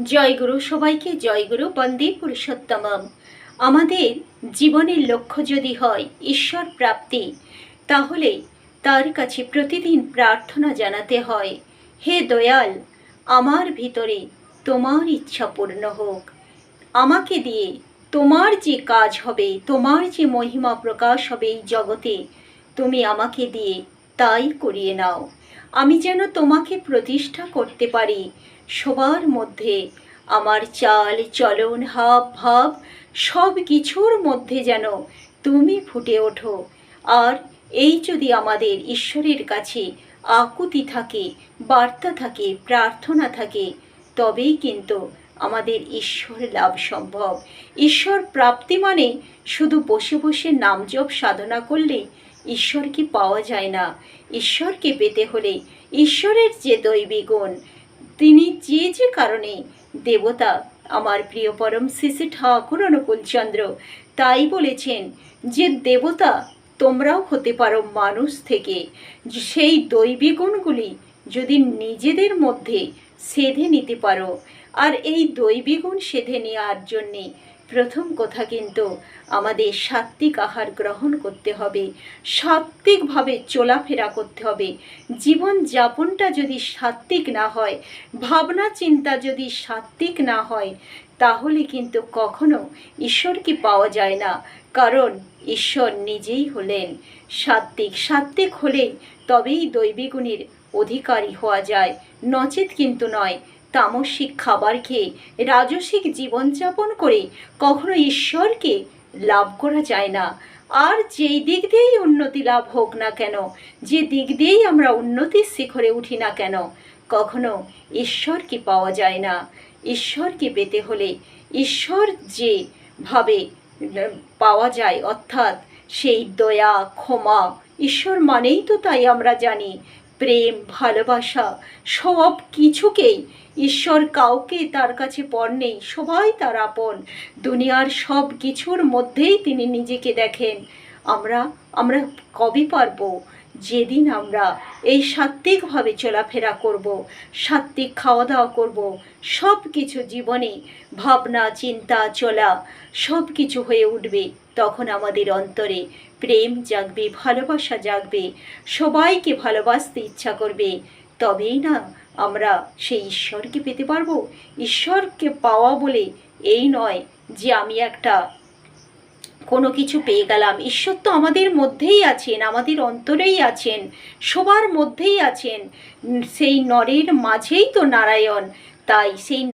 জয়গুরু, সবাইকে জয়গুরু, বন্দে পুরুষোত্তমম। আমাদের জীবনের লক্ষ্য যদি হয় ঈশ্বর প্রাপ্তি, তাহলে তার কাছে প্রতিদিন প্রার্থনা জানাতে হয়, হে দয়াল, আমার ভিতরে তোমার ইচ্ছা পূর্ণ হোক। আমাকে দিয়ে তোমার যে কাজ হবে, তোমার যে মহিমা প্রকাশ হবে এই জগতে, তুমি আমাকে দিয়ে তাই করিয়ে নাও। আমি যেন তোমাকে প্রতিষ্ঠা করতে পারি সবার মধ্যে। আমার চাল চলন হাব ভাব সব কিছুর মধ্যে যেন তুমি ফুটে ওঠো। আর এই যদি আমাদের ঈশ্বরের কাছে আকুতি থাকে, বার্তা থাকে, প্রার্থনা থাকে, তবেই কিন্তু আমাদের ঈশ্বর লাভ সম্ভব। ঈশ্বর প্রাপ্তি মানে শুধু বসে বসে নাম জপ সাধনা করলে ঈশ্বরকে পাওয়া যায় না। ঈশ্বরকে পেতে হলে ঈশ্বরের যে দৈবী গুণ, তিনি যে যে কারণে দেবতা, আমার প্রিয় পরম শ্রী শ্রী ঠাকুর অনুকূলচন্দ্র তাই বলেছেন যে দেবতা তোমরাও হতে পারো মানুষ থেকে। সেই দৈবী গুণগুলি যদি নিজেদের মধ্যে সেধে নিতে পারো, আর এই দৈবী গুণ সেধে নেওয়ার জন্যে প্রথম কথা কিন্তু আমাদের সাত্ত্বিক আহার গ্রহণ করতে হবে, সাত্ত্বিকভাবে চলাফেরা করতে হবে। জীবনযাপনটা যদি সাত্ত্বিক না হয়, ভাবনা চিন্তা যদি সাত্ত্বিক না হয়, তাহলে কিন্তু কখনো ঈশ্বরকে পাওয়া যায় না। কারণ ঈশ্বর নিজেই হলেন সাত্ত্বিক। সাত্ত্বিক হলে তবেই দৈবী গুণের অধিকারী হওয়া যায়, নচেত কিন্তু নয়। তামসিক খাবার খেয়ে রাজসিক জীবনযাপন করে কখনো ঈশ্বরকে লাভ করা যায় না। আর যেই দিক দিয়েই উন্নতি লাভ হোক না কেন, যে দিক দিয়েই আমরা উন্নতির শিখরে উঠি না কেন, কখনো ঈশ্বরকে পাওয়া যায় না। ঈশ্বরকে পেতে হলে ঈশ্বর যেভাবে পাওয়া যায়, অর্থাৎ সেই দয়া ক্ষমা, ঈশ্বর মানেই তো তাই আমরা জানি প্রেম ভালোবাসা, সব কিছুকেই ঈশ্বর কাউকে তার কাছে পর নেই, সবাই তার আপন। দুনিয়ার সব কিছুর মধ্যেই তিনি নিজেকে দেখেন। আমরা কবে পারবো? যেদিন আমরা এই সাত্ত্বিকভাবে চলাফেরা করব, সাত্ত্বিক খাওয়া দাওয়া করব, সব কিছু জীবনে ভাবনা চিন্তা চলা সব কিছু হয়ে উঠবে, তখন আমাদের অন্তরে প্রেম জাগবে, ভালোবাসা জাগবে, সবাইকে ভালোবাসতে ইচ্ছা করবে। তবেই না আমরা সেই ঈশ্বরকে পেতে পারবো। ঈশ্বরকে পাওয়া বলে এই নয় যে আমি একটা কোনো কিছু পেয়ে গেলাম। ঈশ্বর তো আমাদের মধ্যেই আছেন, আমাদের অন্তরেই আছেন, সবার মধ্যেই আছেন। সেই নরের মাঝেই তো নারায়ণ। তাই সেই